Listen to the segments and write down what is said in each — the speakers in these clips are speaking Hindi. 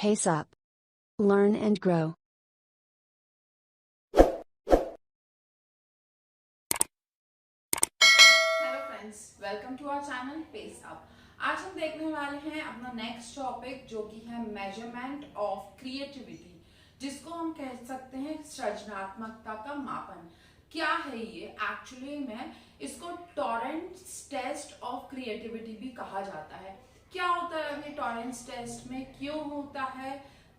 pace up. Learn and grow. Hello friends, welcome to our channel pace up. आज हम देखने वाले हैं अपना नेक्स्ट टॉपिक जो कि है मेजरमेंट ऑफ क्रिएटिविटी, जिसको हम कह सकते हैं सृजनात्मकता का मापन। क्या है ये? एक्चुअली में इसको टॉरेंस टेस्ट ऑफ क्रिएटिविटी भी कहा जाता है। क्या होता है अभी टॉरेंस टेस्ट में, क्यों होता है,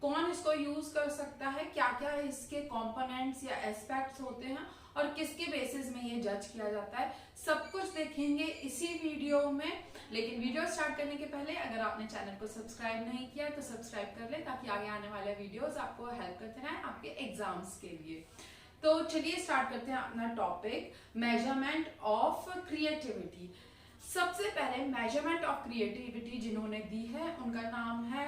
कौन इसको यूज कर सकता है, क्या क्या इसके कंपोनेंट्स या एस्पेक्ट्स होते हैं और किसके बेसिस में ये जज किया जाता है, सब कुछ देखेंगे इसी वीडियो में। लेकिन वीडियो स्टार्ट करने के पहले अगर आपने चैनल को सब्सक्राइब नहीं किया तो सब्सक्राइब कर ले, ताकि आगे आने वाले वीडियोस आपको हेल्प करते रहें आपके एग्जाम्स के लिए। तो चलिए स्टार्ट करते हैं अपना टॉपिक, मेजरमेंट ऑफ क्रिएटिविटी। सबसे पहले मेजरमेंट ऑफ क्रिएटिविटी जिन्होंने दी है उनका नाम है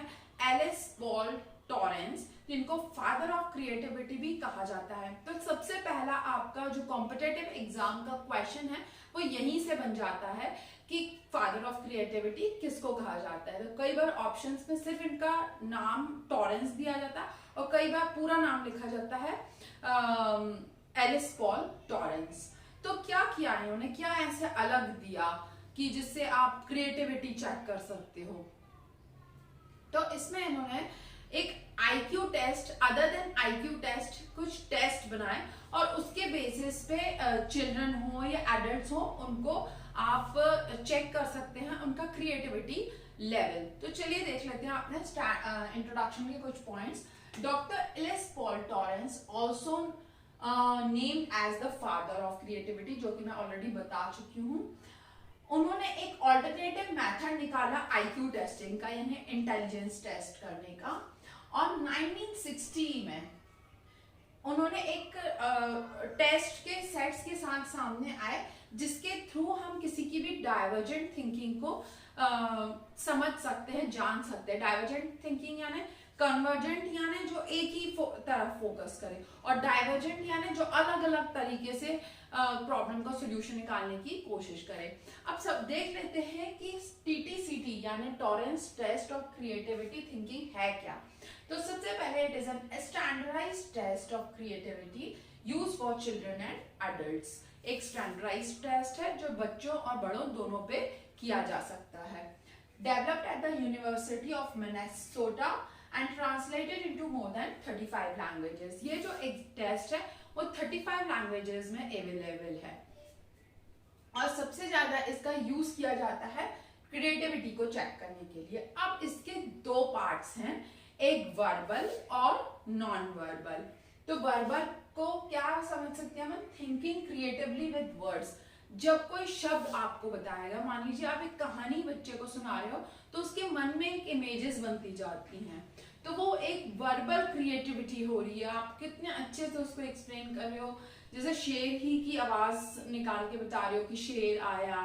एलिस पॉल टॉरेंस, जिनको फादर ऑफ क्रिएटिविटी भी कहा जाता है। तो सबसे पहला आपका जो कॉम्पिटिटिव एग्जाम का क्वेश्चन है वो यहीं से बन जाता है कि फादर ऑफ क्रिएटिविटी किसको कहा जाता है। तो कई बार ऑप्शंस में सिर्फ इनका नाम टॉरेंस दिया जाता है और कई बार पूरा नाम लिखा जाता है एलिस पॉल टॉरेंस। तो क्या किया इन्होंने, क्या ऐसे अलग दिया कि जिससे आप क्रिएटिविटी चेक कर सकते हो? तो इसमें इन्होंने एक IQ test, other than IQ test, कुछ टेस्ट बनाए और उसके बेसिस पे चिल्ड्रन हो या एडल्ट्स हो उनको आप चेक कर सकते हैं उनका क्रिएटिविटी लेवल। तो चलिए देख लेते हैं अपने इंट्रोडक्शन के कुछ points. Doctor Ellis Paul Torrance also named as the father of creativity, जो कि मैं ऑलरेडी बता चुकी हूँ। उन्होंने एक ऑल्टरनेटिव मेथड निकाला आईक्यू टेस्टिंग का, यानी इंटेलिजेंस टेस्ट करने का। और 1960 में उन्होंने एक टेस्ट के सेट्स के साथ सामने आए जिसके थ्रू हम किसी की भी डाइवर्जेंट थिंकिंग को समझ सकते हैं, जान सकते हैं। डाइवर्जेंट थिंकिंग यानी कन्वर्जेंट यानी जो एक ही तरफ फोकस करे, और डाइवर्जेंट यानी जो अलग अलग तरीके से प्रॉब्लम का सॉल्यूशन निकालने की कोशिश करे। अब सब देख लेते हैं कि टीटीसीटी यानी Torrance test of creativity thinking है क्या। तो सबसे पहले it is an standardized test of creativity used for children and adults. एक स्टैंडर्डाइज्ड टेस्ट है जो बच्चों और बड़ों दोनों पे किया जा सकता है। Developed at the university of Minnesota and translated into more than 35 languages. ये जो एक टेस्ट है वो 35 लैंग्वेजेस में अवेलेबल है और सबसे ज्यादा इसका यूज किया जाता है क्रिएटिविटी को चेक करने के लिए। अब इसके दो पार्ट्स हैं, एक वर्बल और नॉन वर्बल। तो वर्बल को क्या समझ सकते हैं हम, थिंकिंग क्रिएटिवली विद वर्ड्स। जब कोई शब्द आपको बताएगा, मान लीजिए आप एक कहानी बच्चे को सुना रहे हो तो उसके मन में एक इमेजेस बनती जाती हैं, तो वो एक वर्बल क्रिएटिविटी हो रही है। आप कितने अच्छे से उसको एक्सप्लेन कर रहे हो, जैसे शेर ही की आवाज निकाल के बता रहे हो कि शेर आया,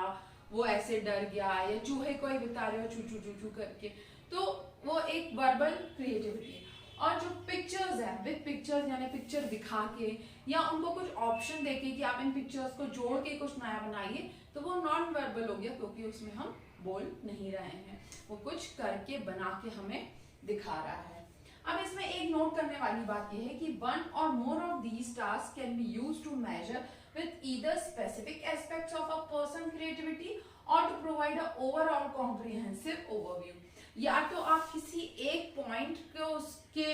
वो ऐसे डर गया, या चूहे को ही बता रहे हो चू चू चू चू करके, तो वो एक वर्बल क्रिएटिविटी है। और जो पिक्चर्स है, विद पिक्चर्स यानी पिक्चर दिखा के या उनको कुछ ऑप्शन देके कि आप इन पिक्चर्स को जोड़ के कुछ नया बनाइए, तो वो नॉन वर्बल हो गया, क्योंकि उसमें हम बोल नहीं रहे हैं, वो कुछ करके बना के हमें दिखा रहा है। अब इसमें एक नोट करने वाली बात यह है कि वन और more of these task can be used to measure with either specific aspects of a person creativity or to provide a overall comprehensive overview। या तो आप किसी एक पॉइंट को उसके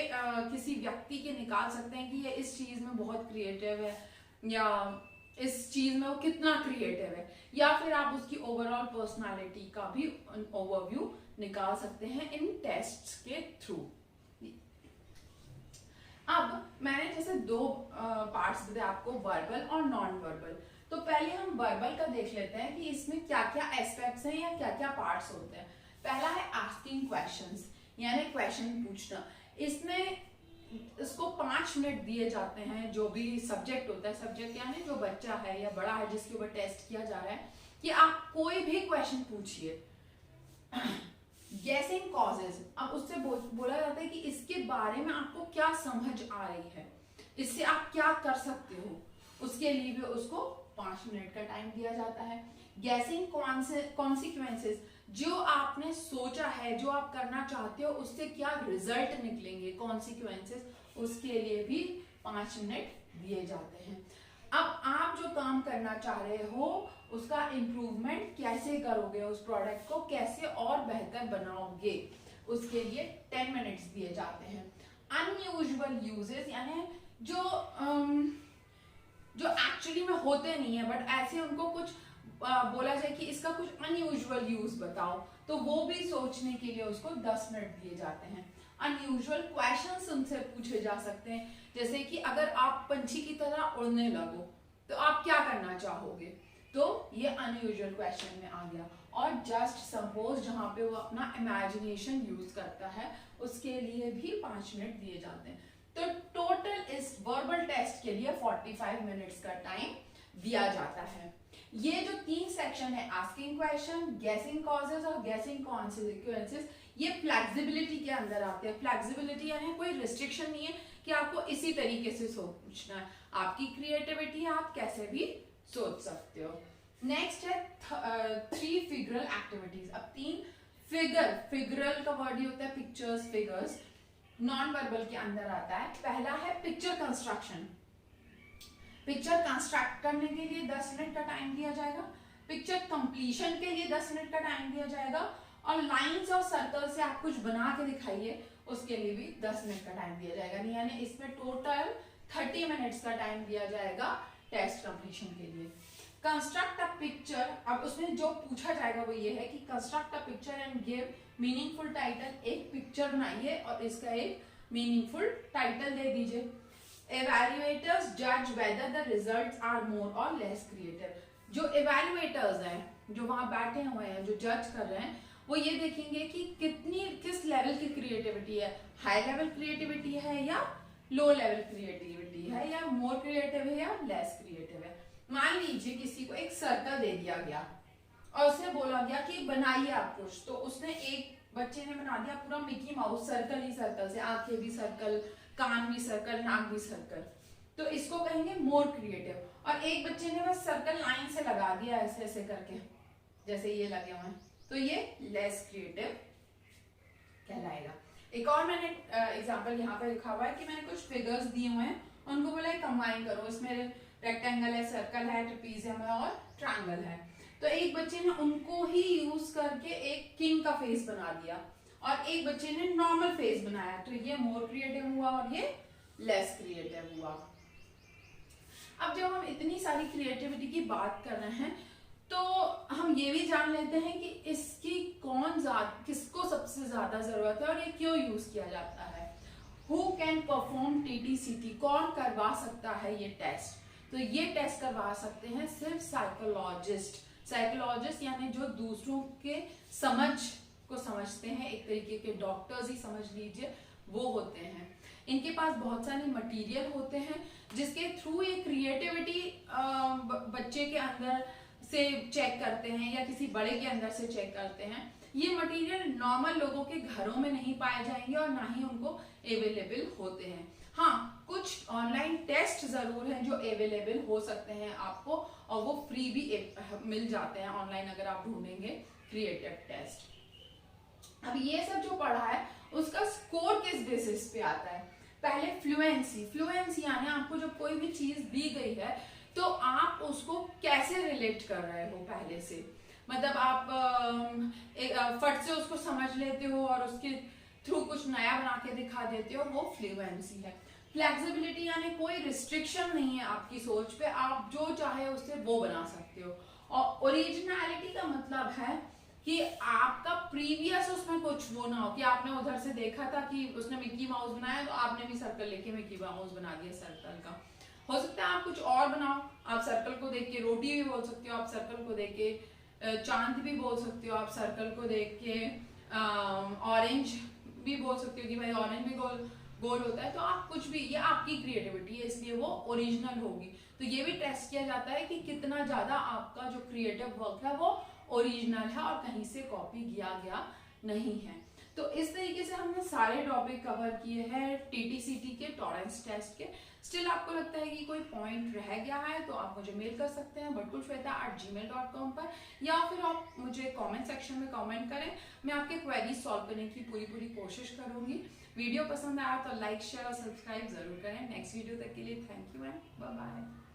किसी व्यक्ति के निकाल सकते हैं कि ये इस चीज में बहुत क्रिएटिव है या इस चीज में वो कितना क्रिएटिव है, या फिर आप उसकी ओवरऑल पर्सनालिटी का भी ओवरव्यू निकाल सकते हैं इन टेस्ट्स के थ्रू। अब मैंने जैसे दो पार्ट्स बताए आपको, वर्बल और नॉन वर्बल। तो पहले हम वर्बल का देख लेते हैं कि इसमें क्या क्या एस्पेक्ट्स हैं या क्या क्या पार्ट्स होते हैं। पहला है आस्किंग क्वेश्चंस, यानी क्वेश्चन पूछना। इसमें इसको 5 मिनट दिए जाते हैं, जो भी सब्जेक्ट होता है, सब्जेक्ट यानी जो बच्चा है या बड़ा है जिसके ऊपर टेस्ट किया जा रहा है, कि आप कोई भी क्वेश्चन पूछिए। गेसिंग कॉजेज, अब उससे बोला जाता है कि इसके बारे में आपको क्या समझ आ रही है, इससे आप क्या कर सकते हो, उसके लिए भी उसको 5 मिनट का टाइम दिया जाता है। गैसिंग कॉन्सिक्वेंसेस, जो आपने सोचा है, जो आप करना चाहते हो, उससे क्या रिजल्ट निकलेंगे, कॉन्सिक्वेंसेस, उसके लिए भी 5 मिनट दिए जाते हैं। अब आप जो काम करना चाह रहे हो उसका इम्प्रूवमेंट कैसे करोगे, उस प्रोडक्ट को कैसे और बेहतर बनाओगे, उसके लिए 10 मिनट्स दिए जाते हैं। अनयूजुअल यूजेस, यानी जो एक्चुअली में होते नहीं है बट ऐसे उनको कुछ बोला जाए कि इसका कुछ अनयूजुअल यूज बताओ, तो वो भी सोचने के लिए उसको 10 मिनट दिए जाते हैं। अनयूजुअल क्वेश्चंस उनसे पूछे जा सकते हैं, जैसे कि अगर आप पंछी की तरह उड़ने लगो तो आप क्या करना चाहोगे, तो ये अनयूजुअल क्वेश्चन में आ गया। और जस्ट सपोज, जहां पे वो अपना इमेजिनेशन यूज करता है, उसके लिए भी 5 मिनट दिए जाते हैं। तो टोटल इस वर्बल टेस्ट के लिए 45 मिनट्स का टाइम दिया जाता है। ये जो 3 सेक्शन है, आस्किंग क्वेश्चन, गेसिंग कॉजेज और गेसिंग कॉन्सिक्वेंसेस, ये फ्लेक्सिबिलिटी के अंदर आते हैं। फ्लेक्सिबिलिटी यानी कोई रिस्ट्रिक्शन नहीं है कि आपको इसी तरीके से सोचना है, आपकी क्रिएटिविटी है, आप कैसे भी सोच सकते हो। नेक्स्ट है 3 फिगरल एक्टिविटीज। अब 3 फिगरल का वर्ड ही होता है पिक्चर्स, फिगर्स, नॉन वर्बल के अंदर आता है। पहला है पिक्चर कंस्ट्रक्शन। पिक्चर कंस्ट्रक्ट करने के लिए 10 मिनट का टाइम दिया जाएगा। पिक्चर कंप्लीशन के लिए 10 मिनट का टाइम दिया जाएगा। और लाइंस और सर्कल से आप कुछ बना के दिखाइए, उसके लिए भी 10 मिनट का टाइम दिया जाएगा। यानी इसमें टोटल 30 मिनट्स का टाइम दिया जाएगा टेस्ट कंप्लीशन के लिए। कंस्ट्रक्ट अ पिक्चर, अब उसमें जो पूछा जाएगा वो ये है कि construct a picture and give meaningful title. एक पिक्चर बनाइए और इसका एक मीनिंगफुल टाइटल दे दीजिए। Evaluators judge whether the results are more or less creative. जो evaluators हैं, जो वहां बैठे हुए हैं, जो जज कर रहे हैं, वो ये देखेंगे कि किस लेवल की क्रिएटिविटी है, हाई लेवल क्रिएटिविटी है या लो लेवल क्रिएटिविटी है, या मोर क्रिएटिव है या लेस क्रिएटिव है। मान लीजिए किसी को एक सर्कल दे दिया गया और उससे बोला गया कि बनाइए आप कुछ, तो उसने, एक बच्चे ने बना दिया पूरा मिकी माउस, सर्कल ही सर्कल से, आंखें भी सर्कल, कान भी सर्कल, नाक भी सर्कल, तो इसको कहेंगे मोर क्रिएटिव। और एक बच्चे ने बस सर्कल लाइन से लगा दिया ऐसे ऐसे करके, जैसे ये लगे हुए हैं, तो ये लेस क्रिएटिव कहलाएगा। एक और मैंने एग्जांपल यहाँ पे लिखा हुआ है कि मैंने कुछ फिगर्स दिए हुए हैं, उनको बोला कंबाइन करो, इसमें रेक्टेंगल है, सर्कल है, ट्रेपीजियम है और ट्रायंगल है। तो एक बच्चे ने उनको ही यूज करके एक किंग का फेस बना दिया और एक बच्चे ने नॉर्मल फेस बनाया, तो ये मोर क्रिएटिव हुआ और ये लेस क्रिएटिव हुआ। अब जब हम इतनी सारी क्रिएटिविटी की बात कर रहे हैं तो हम ये भी जान लेते हैं कि इसकी किसको सबसे ज्यादा जरूरत है और ये क्यों यूज किया जाता है। हु कैन परफॉर्म TTCT, कौन करवा सकता है ये टेस्ट? तो ये टेस्ट करवा सकते हैं सिर्फ साइकोलॉजिस्ट यानी जो दूसरों के समझ को समझते हैं, एक तरीके के डॉक्टर्स ही समझ लीजिए, वो होते हैं। इनके पास बहुत सारे मटेरियल होते हैं जिसके थ्रू ये क्रिएटिविटी बच्चे के अंदर से चेक करते हैं या किसी बड़े के अंदर से चेक करते हैं। ये मटेरियल नॉर्मल लोगों के घरों में नहीं पाए जाएंगे और ना ही उनको अवेलेबल होते हैं। हाँ, कुछ ऑनलाइन टेस्ट जरूर हैं जो अवेलेबल हो सकते हैं आपको, और वो फ्री भी मिल जाते हैं ऑनलाइन अगर आप ढूंढेंगे क्रिएटिव टेस्ट। अब ये सब जो पढ़ा है उसका स्कोर किस बेसिस पे आता है? पहले फ्लुएंसी यानी आपको जब कोई भी चीज दी गई है तो आप उसको कैसे रिलेट कर रहे हो पहले से, मतलब आप फट से उसको समझ लेते हो और उसके थ्रू कुछ नया बना के दिखा देते हो, वो फ्लुएंसी है। फ्लेक्सिबिलिटी यानी कोई रिस्ट्रिक्शन नहीं है आपकी सोच पे, आप जो चाहे उससे वो बना सकते हो। और ओरिजिनलिटी का मतलब है कि आपका प्रीवियस उसमें कुछ वो ना हो कि आपने उधर से देखा था कि उसने मिकी माउस बनाया तो आपने भी सर्कल लेके मिकी माउस बना दिया सर्कल का। हो सकता है आप कुछ और बनाओ, आप सर्कल को देख के रोटी भी बोल सकते हो, आप सर्कल को देख के चांद भी बोल सकते हो, आप सर्कल को देख के ऑरेंज भी बोल सकते हो कि भाई ऑरेंज भी गोल होता है। तो आप कुछ भी, ये आपकी क्रिएटिविटी है इसलिए वो ओरिजिनल होगी। तो ये भी टेस्ट किया जाता है कि कितना ज्यादा आपका जो क्रिएटिव वर्क है वो ओरिजिनल है और कहीं से कॉपी किया गया नहीं है। तो इस तरीके से हमने सारे टॉपिक कवर किए हैं टीटीसीटी के टॉरेंस टेस्ट के। स्टिल आपको लगता है कि कोई पॉइंट रह गया है तो आप मुझे मेल कर सकते हैं batkulshweta@gmail.com पर, या फिर आप मुझे कमेंट सेक्शन में कमेंट करें। मैं आपके क्वेरी सॉल्व करने की पूरी कोशिश करूंगी। वीडियो पसंद आया तो लाइक शेयर और सब्सक्राइब जरूर करें। नेक्स्ट वीडियो तक के लिए thank you and bye bye.